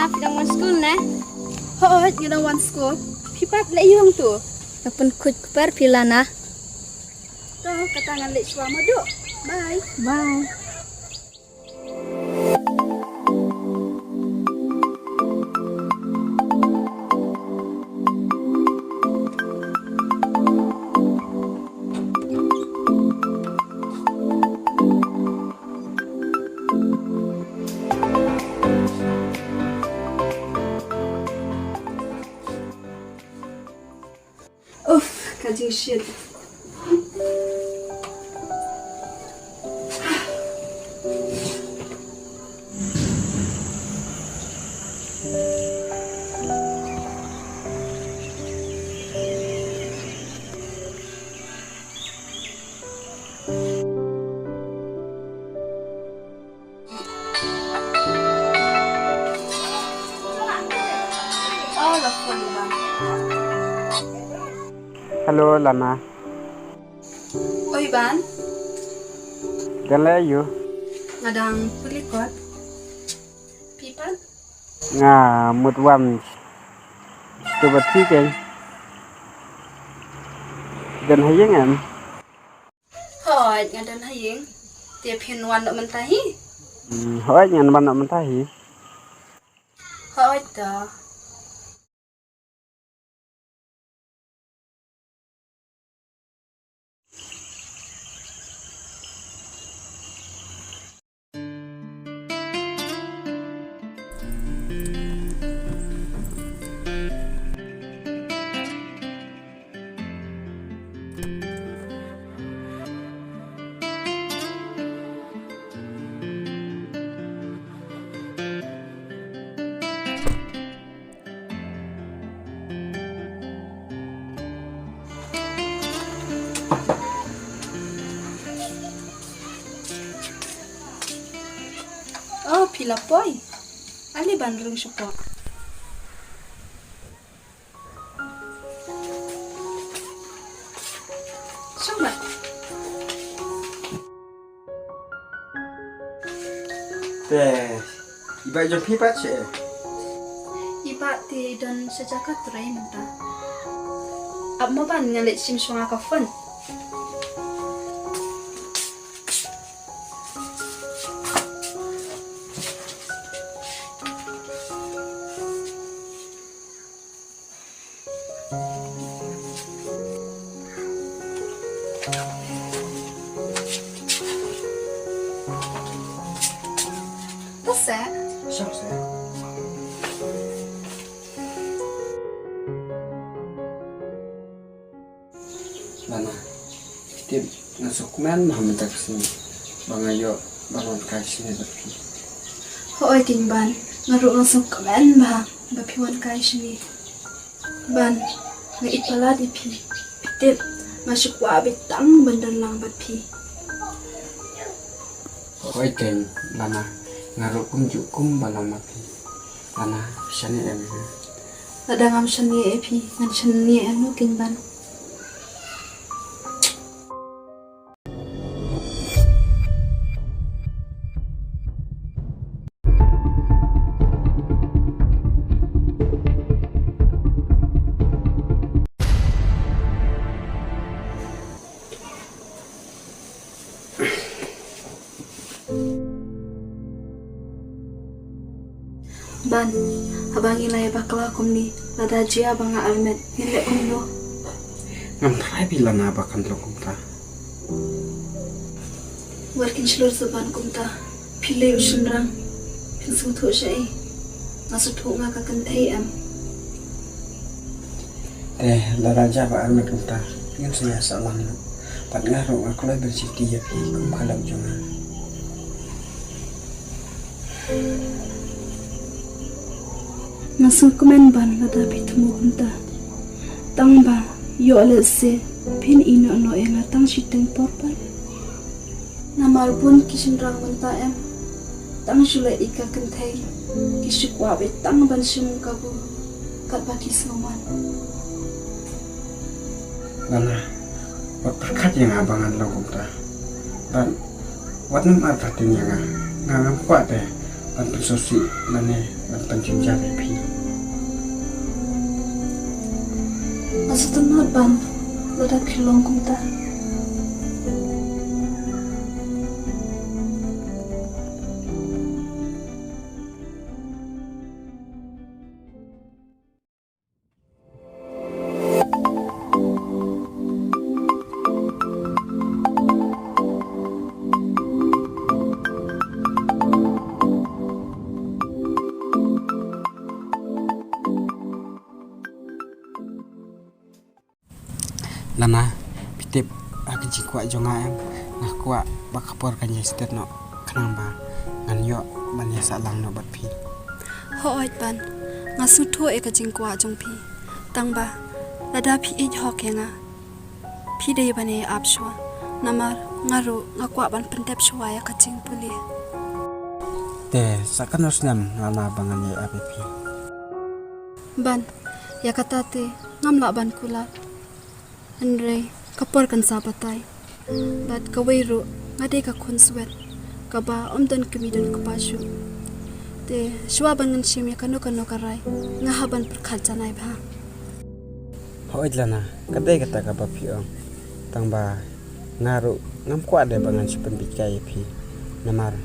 Lana, pinang one school na. Hoy, gina one school. Pipat le yung tu. Napun kuj per pilana. To katangan le suwa mo do. Bye. Bye. Kajing shit. Halo Lana, Oi ban, ganle ayu ngadang pulikot. Pipat? nga mutwan stubat pikeng dan hayeng em Hoy, ngadan hayeng. Tiap hinwan nak mentahi. hỏi nyan ban nak mentahi Hoy to. Oh, pila poy. Ali bandrung syupo. Coba. teh iba jo pipat che Iba ti dan sejaka turai menta. Ab mo ban ngalit sim sunga ka fun. Tase? siap saya Lana kita ngasuk men hamta kesini bang ayo balon kasih tapi Hoy ting ban, ngaruk langsung kemen ba, bapiwan kai sini. Ban, nga ipala di pi. Pitip, masuk wa bitang bandan lang bat pi. hỏi keng Lana ngaruh kum balang mati Lana sani em Ladang am shani epi, ngan shani anu ting ban. Ban, abang ilay bakla kum ni, ladaji abang nga almet, nilek kum no. ngampai bila napa kan lo kumta Workin shilur saban kum ta, pilay usunrang, pinsu to siya eh. Nasutho nga kakantay am. teh laraja ba arme kumta ingin saya salam no pat ngaruh aku lah bersiti ya pi kum kalau jangan Nasung kumen ban ladabi temu kum ta. Tang ba, yo alese, pin ino no enga tang shiteng porpan. Namar pun kisinrang banta em. Tang shule ika kentay. Kishikwabe tang ban simung kabu. Kalbaki soman. Lana wat berkat yang abangan lo kumta dan wat nem arta tin yang ngam kuat deh ban pensosi lane ban penjinjak pi. Asa tenat ban lada kilong kumta. Lana pitip aku jikwa jonga em ngakwa bakapor kan yestet no kanang ba ngan yo ban ya salang no bat pi. Ho oi ban ngasu tho e ka jingkwa jong phi tangba lada phi e ho kenga phi de bane apshwa namar ngaru ngakwa ban pentep shwa ya ka jing puli. Te sakan osnam lana bangan ye api. Ban ya kata te ngamla ban kula Andre kapor kan sabatai bat kawairu ngade ka khonswet kaba omdan kemidon kapashu te shwa bangan shimya kano karai ngahaban perkhat janai bha Hoi lana kadai kata ka ba pi ong tangba ngaru ngam kwa de bangan sipen bikai pi namar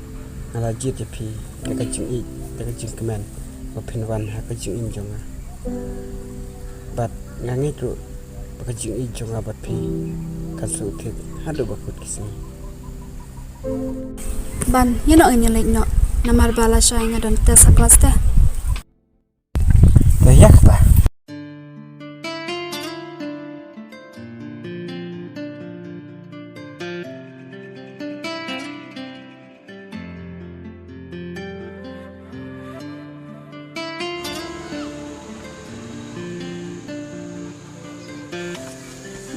ngala jit pi ka jing i ka jing kemen ba pinwan ha ka jing in jonga bat ngangi tu ba jing i jonga bat pi ka su thik hadu ba kut kisni ban yeno anya lek no namar bala shai ngadon te saklas te te yak ta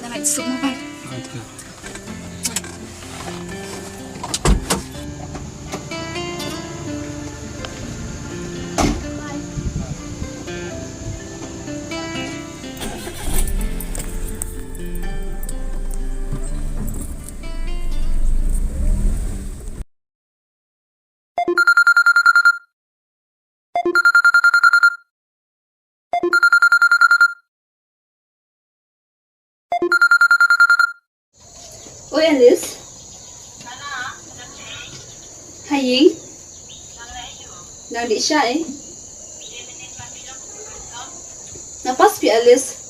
Dapat sup mo ban Oi Alice. Hai Ying. Nang di Syai. Napas pi Alice.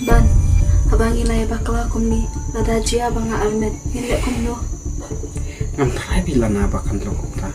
ban abang inai bakla komni lada jia banga armet ile komno ngam thai bi lana ba kan long ta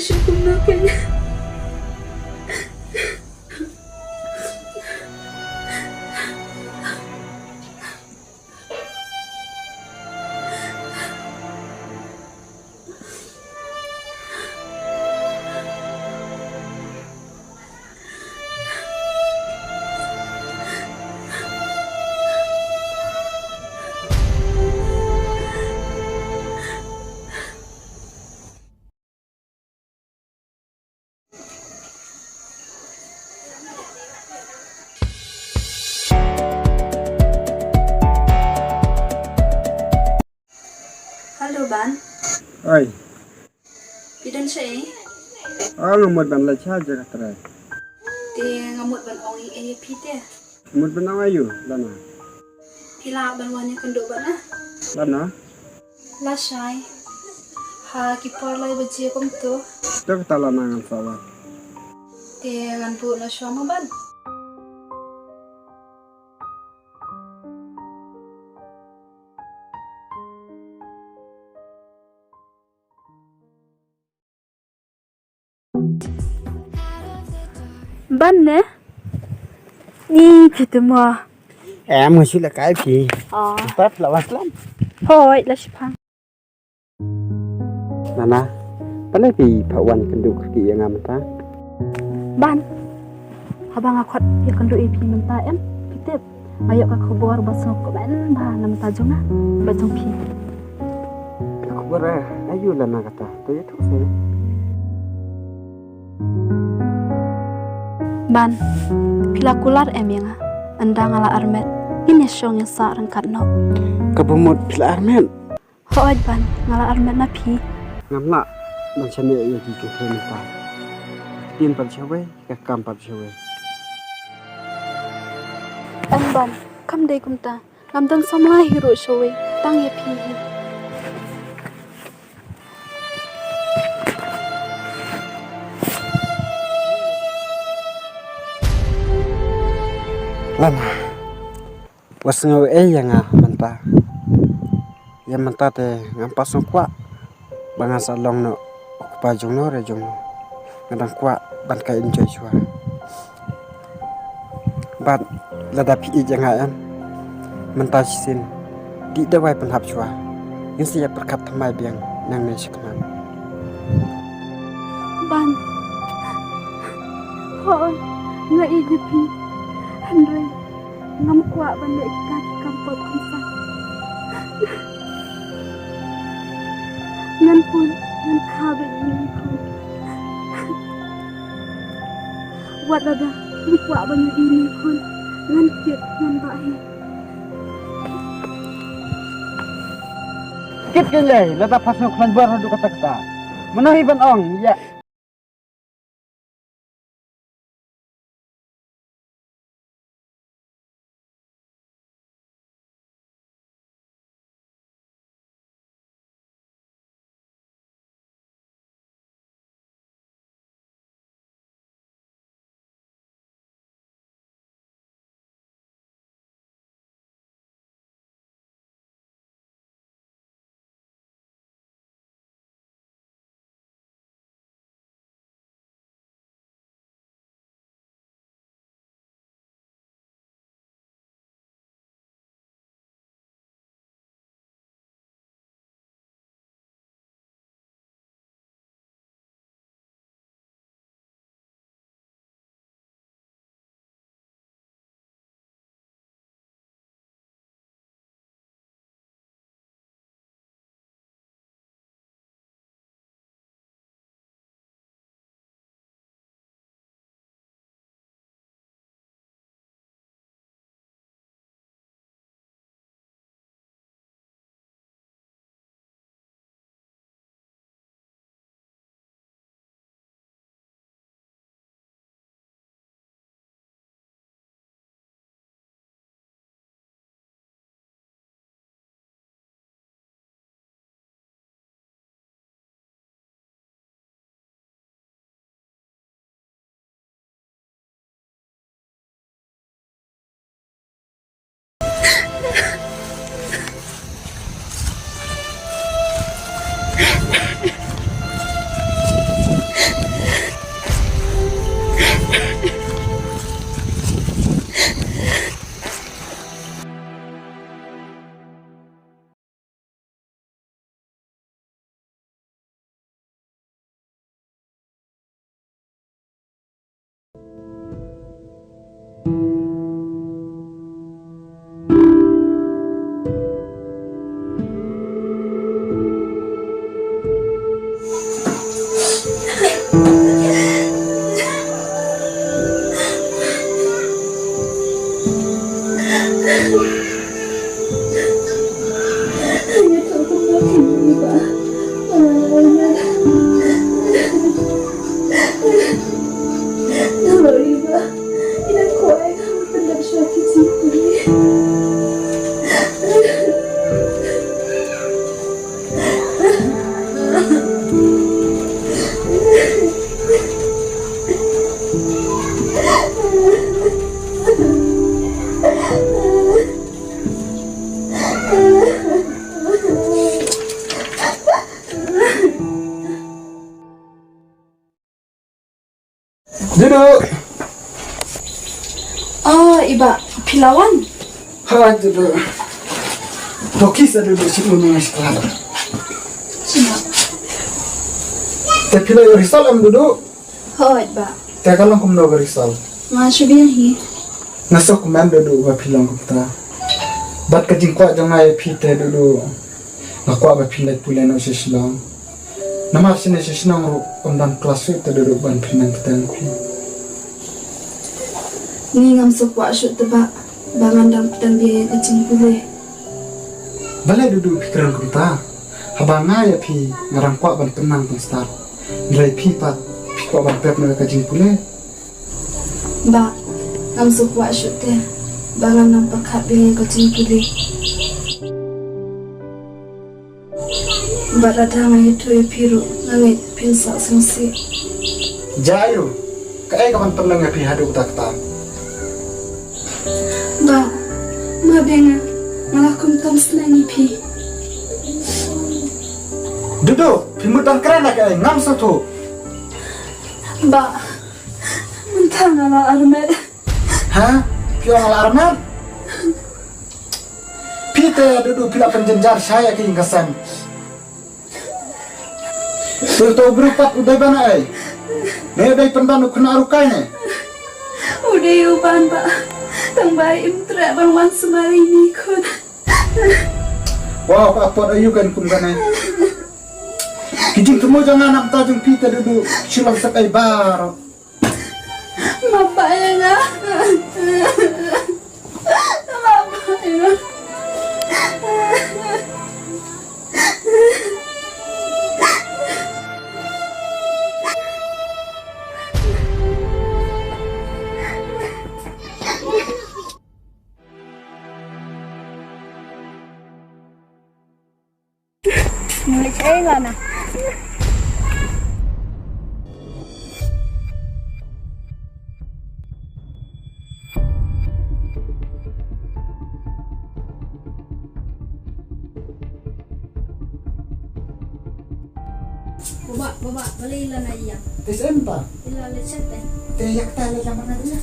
syukur kayaknya. Halo Ban, Oi, pidan saya ngamut ban la cha jaga tara. di ngamut ban ongi pite. Ngamut ban ayu lana. Pila ban wanya kendo ban ah. Lana, La shai. Ha kipar lai baje kom tu. to kata lana ngam sawa. Di ngan bu na shoma ban. Ban ne? Ni kita mua. Em ngồi là cái gì? Tết là bắt lắm. Thôi, là shipang. Lana, pada pi pawan kenduk ki yang ngam ta. Ban. Abang akot ya kendo EP menta em. Pitep. Ayo ka khobor basok ko ban ba nam ta jonga. Ba jong pi. Aku bara ayu lana kata. To itu saya. Ban. Pila kular em yang anda ngala armet. Ini syong yang sa rengkat no. Kebumut pila armen. Hoaj ban ngala armet na pi. Ngam la man chane ya ki ke thêm ta. Tin pan chawe ka kam pan chawe. Em ban. Kam dei kum ta. Ngam dang samla hero showe. Tang ye pi hi. Lana. Was ngau yang manta. Yang manta te ngam pasong kwa. Bangasa long no pa jong no re jong. Ngadang kwa ban ka enjoy chua. Ban lada pi jang ayam. Manta sin. Di dawai pen hap chua. Yang siap perkat thamai biang nang ne siknam. Ban. Hoi. Nga igi pi. Henry. Ngam kwa ban dek kita ki kampot kumsa. Ngan pun ngan kabe ini pun. Wat ada di kwa ban ini pun. Ngan kit ngan bahi. Kit kele lada pasong klan baru du kata kata. Menahi ban ong ya. Duduk. Oh, iba pilawan. Ha, duduk. Tokis ada duduk sini menunggu sekolah. Cina. Tapi lah risal am duduk. Oh, iba. Tapi kalau kamu nak risal, Masuk biar hi. nasok man duduk bapilang kita. Bat kajing kuat jangan ayah pita duduk. Nak kuat bapilang pulen nak sesulang. Nama sini sesulang ru ondan kelas itu duduk ban pinang kita ni. Ni ngam sepuak syut tebak. Bangan dam petang biaya kecing pulih. Balai duduk pikiran kita. Habang ayah pi ngarang kuat ban tenang ban start. Nilai pi pat pi kuat ban pep nak kajing pulen. Ba, ngam sepuak syut teh. Bangan dam pekat biaya kecing pulih. Ba datang ayah tu ya piru. Nangit pinsak sengsi. Jayo, kaya kapan pernah ngapi hadu tak. Ba, ma benga. Ngalakum tam senangi pi. Duduk, pimutan keren lah kaya ngam satu. Ba, mentang ala armet. Hah? Pion alarman? Pita duduk pila penjenjar saya ke ingkasan. Tuh berupat udah bana ay. Ne udah pendan kena arukai ne. Udah yuban ba. Tang bayi imtra bang wan semari ni kun. Wow, apa ayu kan kum kan ay. Kijing temu jangan nak tajung pita duduk silang sakai bar. Mapa ya na. Mapa ya. Mulai saya lah. Baba, balik ilan aja. Tes entah. Ilan lecet deh. Teyak tali yang mana dia?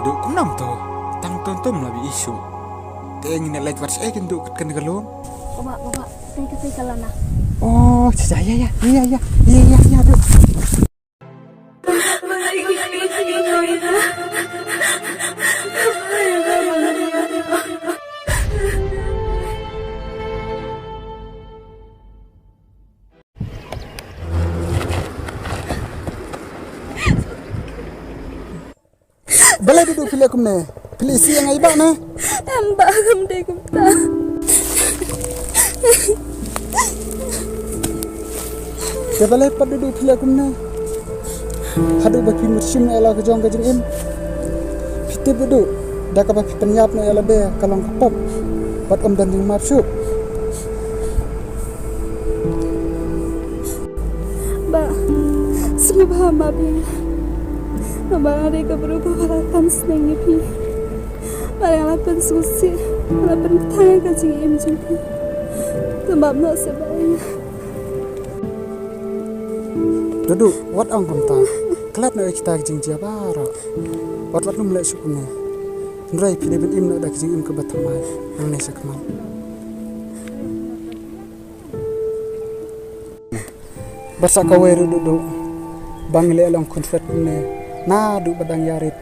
Duk kunam tu. Tang tontom labi isu. Ingin nak lihat what's kan duk kan galon. Baba, saya kasih kalah nah. Oh, ya. Iya, duk. Balai duduk pilih aku ne. Pilih isi yang ibak ne. Em ba kam de kum ta. Dia balai pat duduk pilih aku ne. Hadu baki mursim ala ke jong ke jeng im. Pitip duduk. Dah kapak penyap ne ala be kalong kapap. Pat om dan jeng marsuk. Ba. Semua babi. Abang ada keberubah peralatan senang pi. Barang lapan susi, lapan tanya kaji im juga. Tempat nak sebaik. Duduk, wat ang kumta. Kelat na kita jeng jabara. Wat num lek sukune. Nrai pilih ben im na dak jeng im ke batamai. Ang ne sakmal. Basa kawe duduk. Bang le alang konfet ne. Na du badang yarit.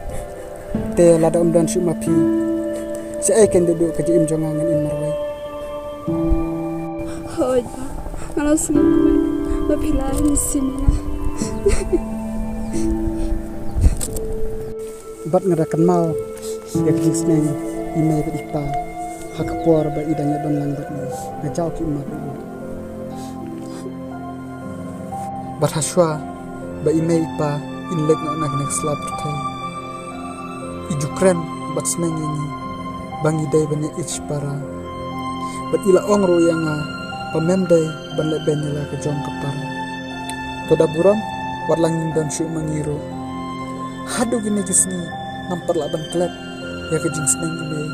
Te lada dan syuk mapi. Saya akan duduk kaji im jongangan in marwai. Hoi ba. Kalau semua mapilah di sini lah. Bat ngadakan mau. Ya kejing seneng. Imai bat ipa. Hakapuar ba idangnya don lang bat ni. Ngajau ki imah dulu. Bat haswa. Ba imai ipa. Inlek nak nak selap terkai. Iju kren bat seneng ini. Bangi day banyak ich para. Bat ila ongro yang pamemday banlek benila ke jong kapar. Toda buram wat langin dan syuk mangiru. Hadu gini gisni nampar laban klet ya ke jing seneng ime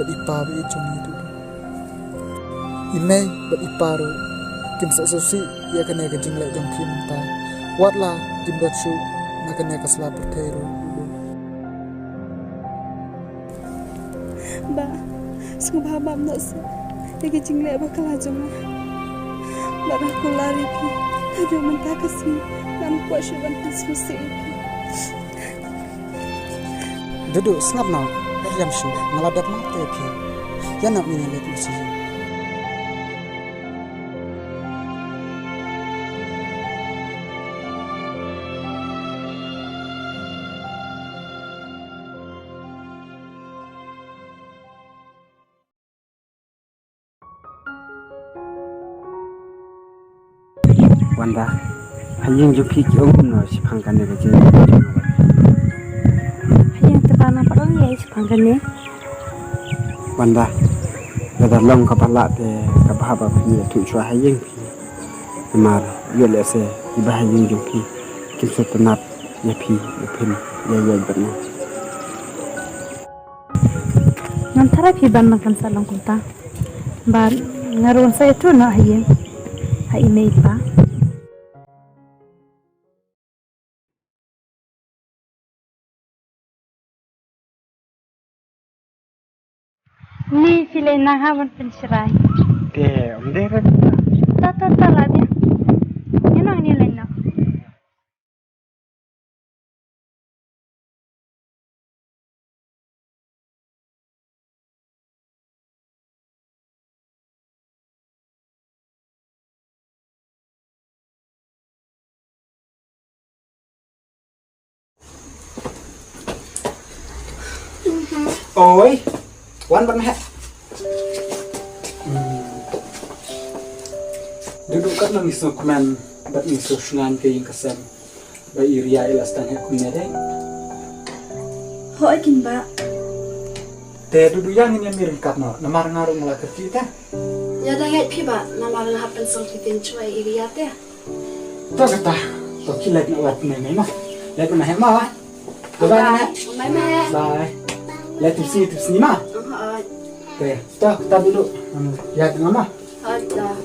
bat ipa be jong itu. Ime bat iparu kim sasosi ya kena ke jing lek jong kim ta. Wat la jim bat syuk nakanya ke selapur tero. Ba. Semua bab nak se. Lagi jingle bakal aja mah. Barang aku lari pi. Ada mentah kasih. Dan kuat syuban susi. Duduk senap nak jam syuk ngaladat mata pi. Ya nak minyak musik. Wanda, hayang jupi ki om no si pangkan ne je. Hayang tebana parang ya sepangkan ni. Wanda, dah long kapala te kabahaba pi tu chua hayang pi. Mar yo le se ibah hayang jupi. Kim so tenap ya pi upin ya ya berna. Nantara pi ban makan salang kunta. Ban ngaruan saya tu nak hayang. Hai email pa. Ni filay na hawan pencerai. Te om de ra. Ta lah dia. Yan ang nilay na. Oi, wan ban ha. Duduk kat nang isu kuman bat isu shunan ke yang kesem. Ba iria ilastan he kumne deh. Hoi kin ba. Te duduk yang ini miring kat no. Namar ngaru ngala kerja ta. Ya dah ngai pi ba. Nama lang happen song kitin cuai iriat ya. To kata. To kilek nak wat ne mah. Lek na he mah. Bye. Bye. Bye. Let tu sini mah. Hoi. Te, kita duduk. Ya tengah mah. Hoi dah.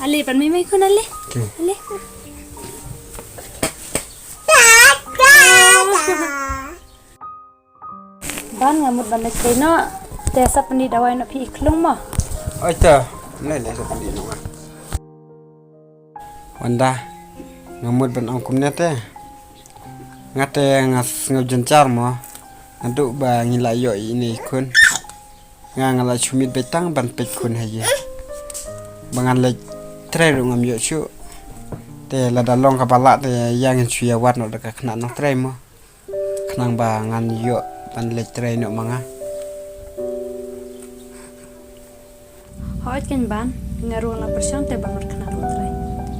Ali pan mai kun ali. Ali. Ban ngamut ban lek no. Te sa pendi dawai no pi iklung mo. Oi ta, le sa pandi no. Wanda ngamut ban ong kumnya te. Ngate ngas ngajencar mo. Aduk ba ngila yo ini kun. Ngala chumit betang ban pek kun haye. Bangan le tre ru ngam yo chu. Te la dalong kapala te yang chuya wat no deka kena no tre mo. Kenang ba ngan yo ban le tre no manga. Hoit kan ban ngaru la persian te bangar kena no tre.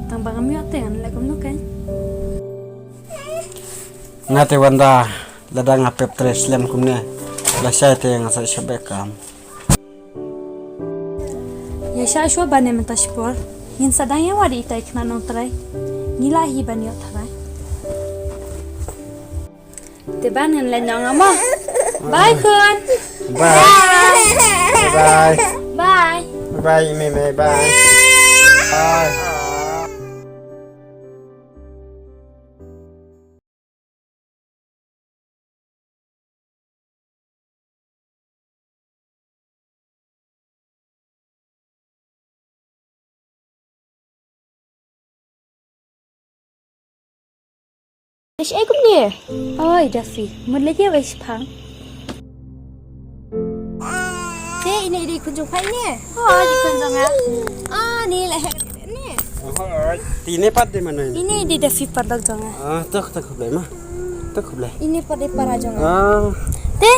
Tang bangam yo te ngan le kum no kan. Ngate wanda lada ngapep tre slam kumne. La sai te ngasa shabekam. Ya sha shwa bane menta spor. Yin sadang ya wadi itai kena no tre. Nila hi ban yo thara. Te ban ngan le nyong amo. Bye kun. Bye. Bye. Bye. Bye meme bye. Bye. Ish ai cũng nhỉ? Oi Daffy, mun le je wis phang. Thế ini đi kunjung phai nè. Oh, di kun jong Ah, ni lah ni. Tine pat di mana ini? Ini di Daffy pardak jong. Tak boleh mah. Tak boleh. Ini pada para jong. Te,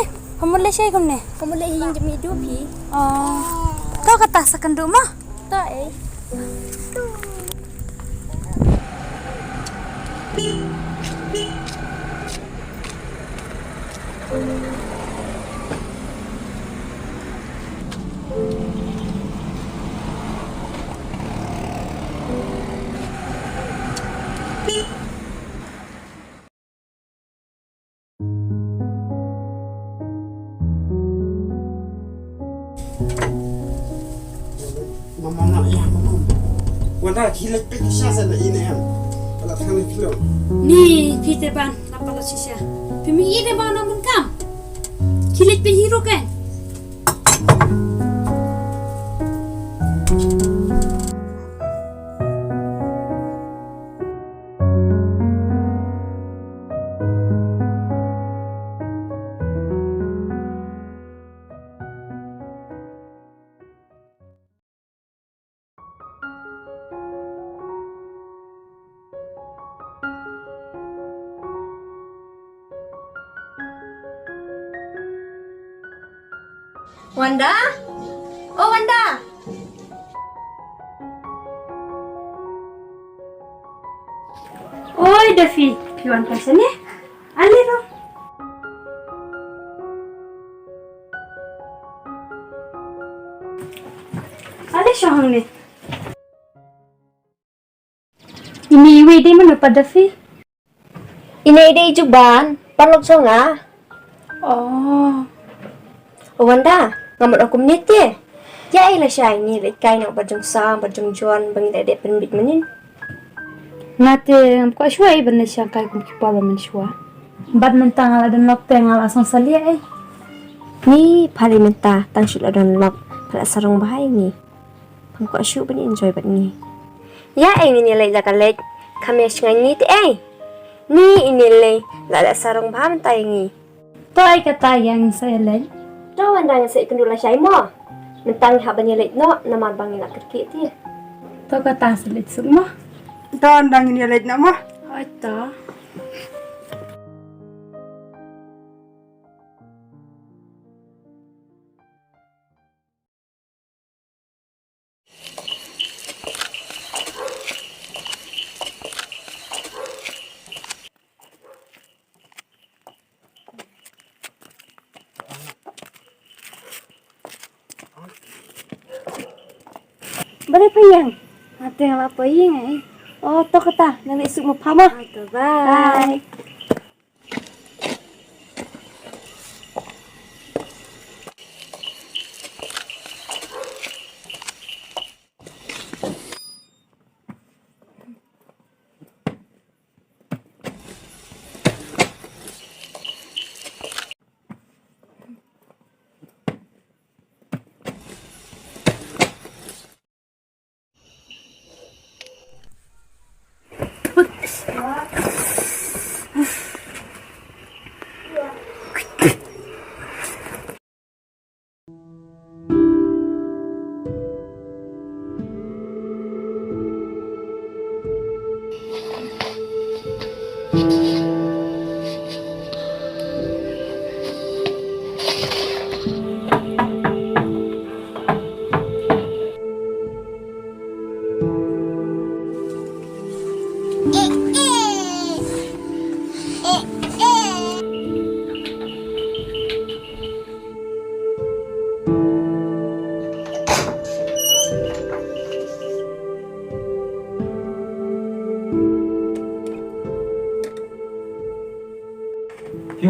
mun le sai kun ne. Kamu lihat yang jemi hidup hi? Oh. Kau kata sakan du mah? Tak eh. Mama nak ya mama. Wanda kilat pek syasa la ini am. Kalau tang kilo. Ni pite ban napala sisya. Pimi ide ban namun kam. Kilit pe hero kan. Wanda? Oh Wanda. Oi Daffy, piwan kasan ya? Ali ro. Ali syahang ni. Ini iwi di mana pa Daffy? Ini ide juban, parlok songa. Oh. Oh Wanda, ngamut aku menit ye. Ya ilah syai ni lek kai nak bajong sam, bajong juan, bang dek penbit menin. Ngate ko shwa i ban siya kai kum ki pa man shwa. Bad man tang ala dan lok teng ala song salia ai. Ni parlimenta tang syut adon lok pada sarong bahai ni. Pangko asyuk bani enjoy bat ni. Ya ini nilai zakalek kami asyuk ni te ai. Ni inilai la sarong baham tai ni. To ai kata yang saya lain. Tahu anda yang saya kendula syai mo. Mentang haban nilai no nama bang nak kerkit dia. To kata selit semua. Dan dang ini late nama. Ai ta. Balik pa yang? Ate nga pa yang eh. Oh, to kata, nang isuk mo pa mo. Bye.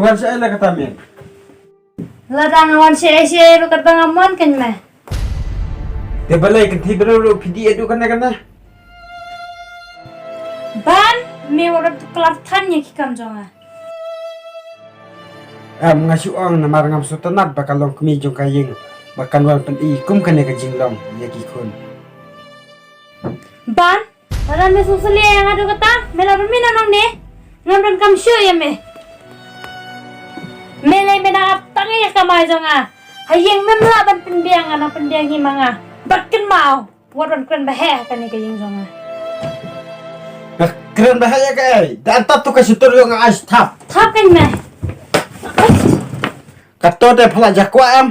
Piwan saya lah kata min. Ladang wan si lu kata ngamon kan meh. Dia balai kan tidur lu pidi itu kan. Ban me orang tu pelartannya kikam jonga. Mengasih uang namar ngam sutanat bakal long kemi jong kayeng. Bahkan wan pen ikum kan ka jinglong ya gikun. Ban, ladang me susuli yang adu kata, me laban mina nang ne. Ngamdan kam syu ya me. Melay me na tangi ya kamay jonga. Hayeng me laban pendiang ana pendiang himanga. Bakken mau, waran kren bahaya kan ni kayeng jonga. Keren bahaya kay. Dan tap tu kasi turyo nga ice tap. Tap kan meh. Kato te phala jakwa am.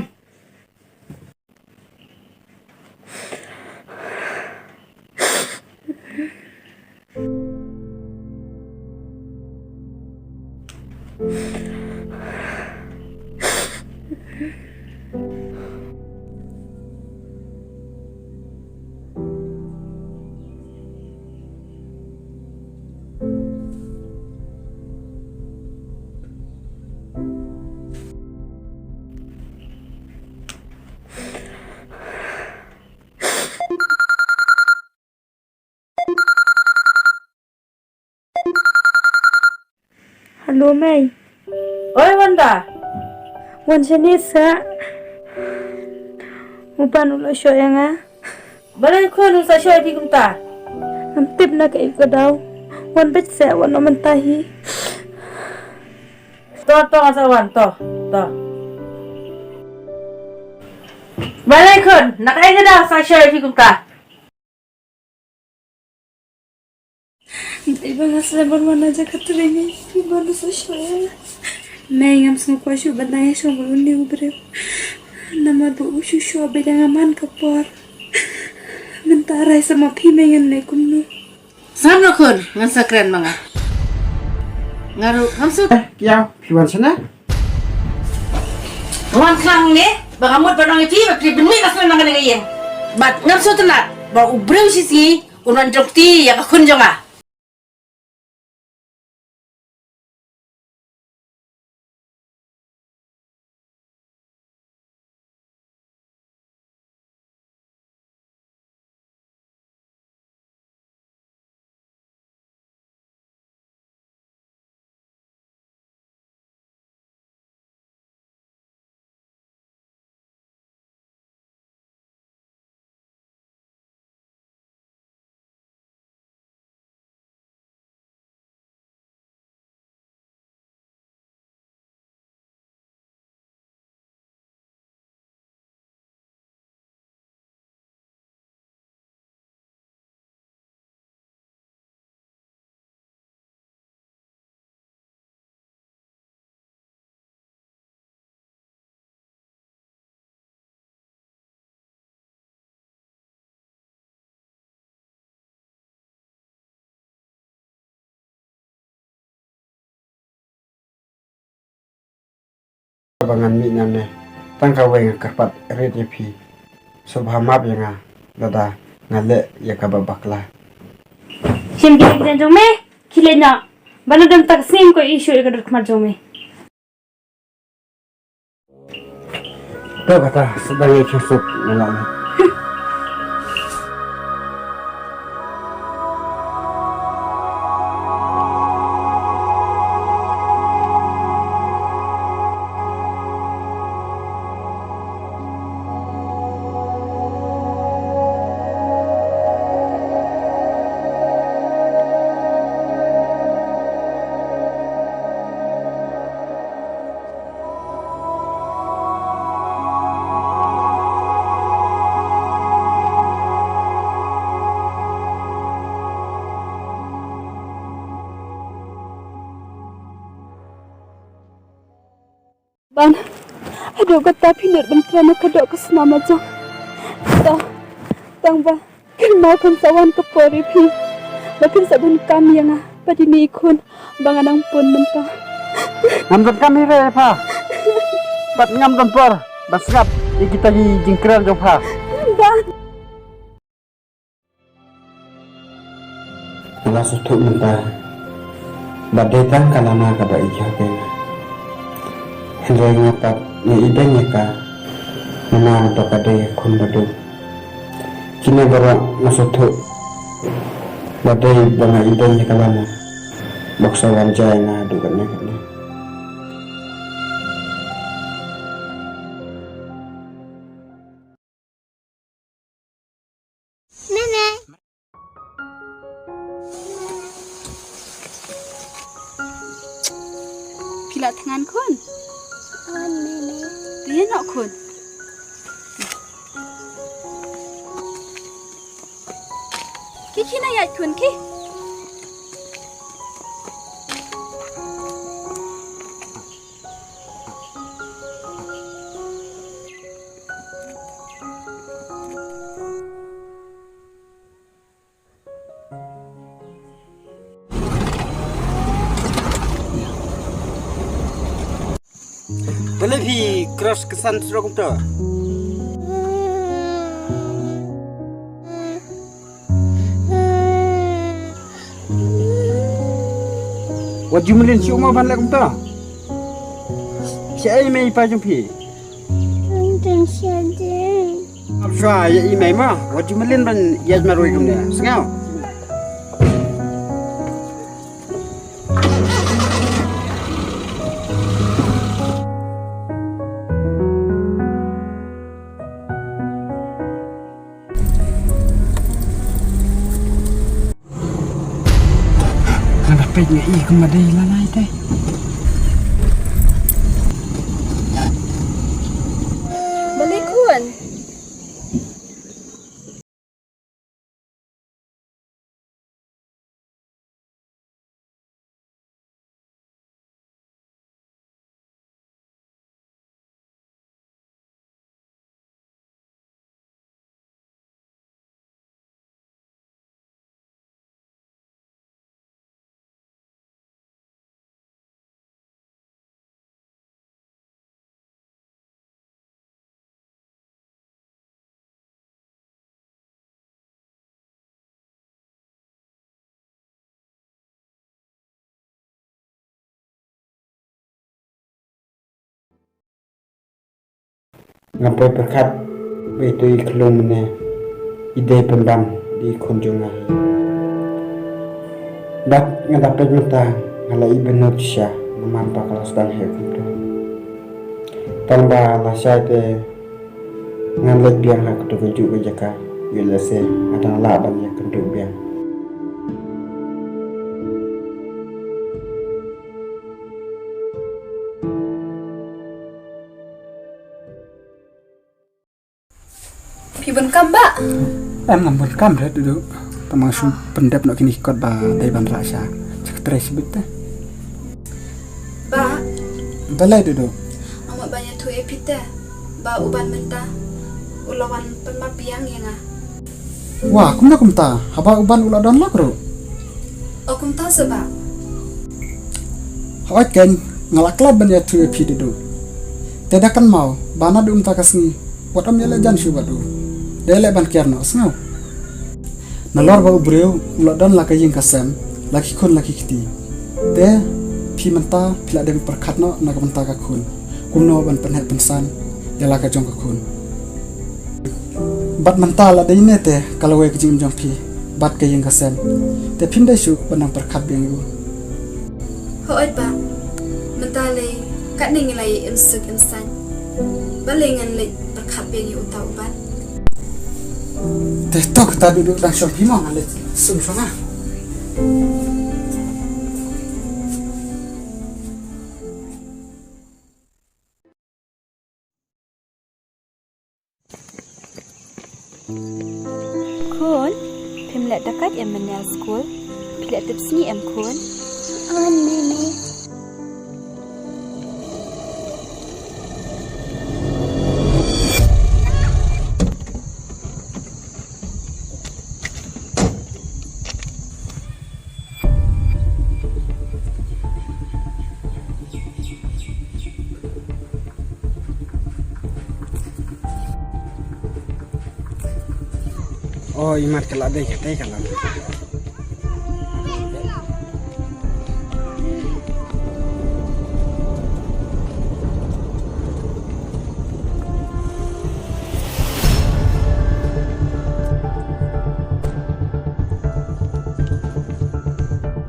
Halo Mei. Oi Wanda, Wan sini sa. Upan ulo syo yang balai ko nung sa shoy di kumta. Amtip na kay ko daw. Wan bet sa wan naman tahi. To sa wan to. Balai ko, nakaiga daw sa shoy di kumta. Iba nga sa mana aja katuringan. Iba na sa shoya. May ngam sa kwa syu banaya syu nguluni ubre. Nama bu usyu syu beda ngaman kapor. Mentarai sama pimengan ne kumnu. Samno kun ngan sa kren mga. Ngaru hamsu Kiao, piwan sana. wan klang ne, baka mut panong iti ba pribinwi nas na nga ngayen. Bat ngam so tenat, ba ubrew sisi unan jokti ya ka kun jonga. Bangan mi nane. Tangka weng kerpat redepi. Subhamap yang dada ngale ya kababakla. Shem gi dan jong me. Kile na. Bana dam taksim ko issue ka dak mar jong me. Tuh kata sedang ikut nalani. Ban, aduh kata pindah bentrana kedok kesenama jong. Tang ba, kenal kan sawan kepori pi. Bakin sabun kami yang padi ni ikun banganang pun mentah. Ngam kami re pa. Bat ngam tempor. Bat ngap kita di jingkran jong pa. Ban, Nala sutuk mentah. Bat detang kalama kaba ijah kenga. Henry ngapak ni ibenya ka nama bakade kun badu kini bara masutu badai banga ibenya kalana baksa wanjay na dugannya kali Pila tangan kun. Dia nak kun. Kiki nak yat kun ki. boleh di cross kesan serong tu wajib melin si umah ban lakum tu siapa mai pa jumpi Apa ya imai mah wajib melin ban yajmaroi kumnya sengau Pegnya i kumadai lalai teh. Balik kun. Ngapai berkat itu iklum ne ide pendam di kunjungan dak ngadapat minta ngalai benut sya memampak kelas dan hekum tu tambah lah saya te ngalai biang hak tu keju kejaka bila se ada laban yang kenduk biang Pibun kamba. Em ngambut kam dah duduk termasuk pendap nak kini ikut ba dari ban rasa sekretari sebut teh Ba, balai duduk amat banyak tu epite. Ba uban mentah. Ulawan pemapiang yang ah. wah kum ta haba uban ulah don lak ro Okum tahu sebab. hawat kan ngalaklah ban ya tu epi duduk tidak kan mau bana dum ta kasni watam ya jan syubadu dele ban kiarno snau nalor ba ubreu ulah don lak yin kasam laki kun laki kiti te pi menta pila dem perkhatno nak menta ka kun kumno ban penhet pensan ya lak jong ka kun bat menta la dei ne te kalau we kjing jong pi bat ka yin kasam te pin dai shu banang perkhat beng yu Hoat ba. Mentale kat ning lai imsuk imsan. Balengan lai berkat yang utau ban. te tok ta duduk dan shop pi ma ale sum songa Kun, pemlet dekat yang menel school. Pemlet tips ni em kun. oh imat kalau ada kata kalau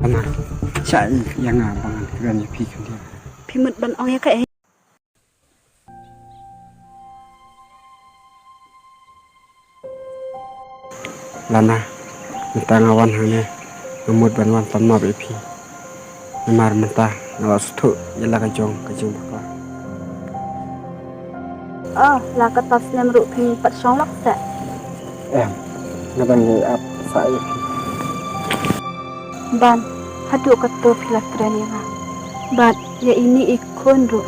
lana cai yang abangan keran ya pi kan dia พี่มึดบันอองยะกะเอ lana mentah ngawan hane ngemut banwan tanma be pi memar mentah ngawas tu yala kajong bakla ลากะตัสเนมรุพิงปัดช่องลักแส em ngaban ye ap sa ye pi บันฮัดดูกะตัวพิลักเรนยังบัดยาini ikon ru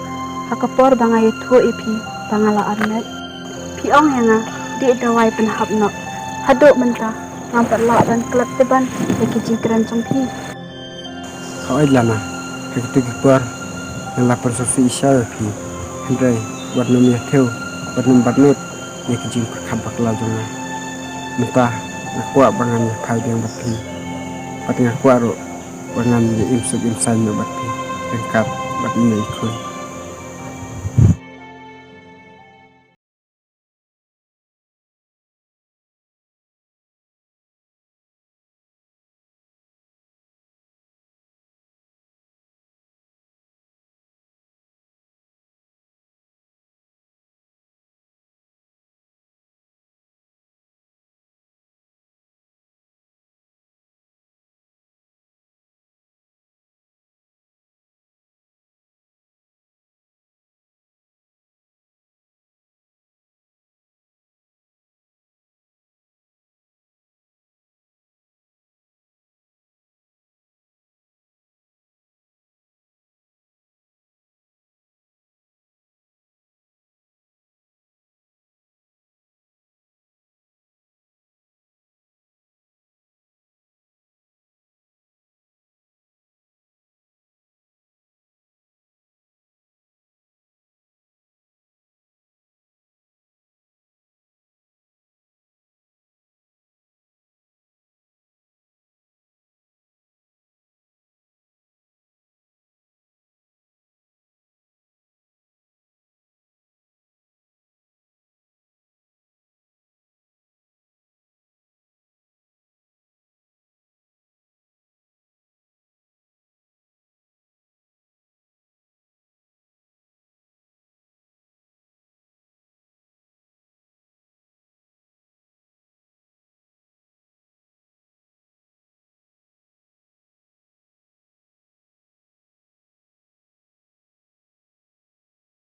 hakapor bangay tu ipi bangala arnet pi ong yang di dawai penhap no hadu mentah ngampat la dan kelab teban bagi jikran jongpi kau ai lana ketu kipar yang lapor sosi isya ye pi hendai buat nom ya theo buat nom batnut ye kejing kham bakla jonga mentah nakwa bangan ye phai deng bat pi pat ngakwa ro bangan ye imsuk imsan no bat pi lengkap bat ni ikon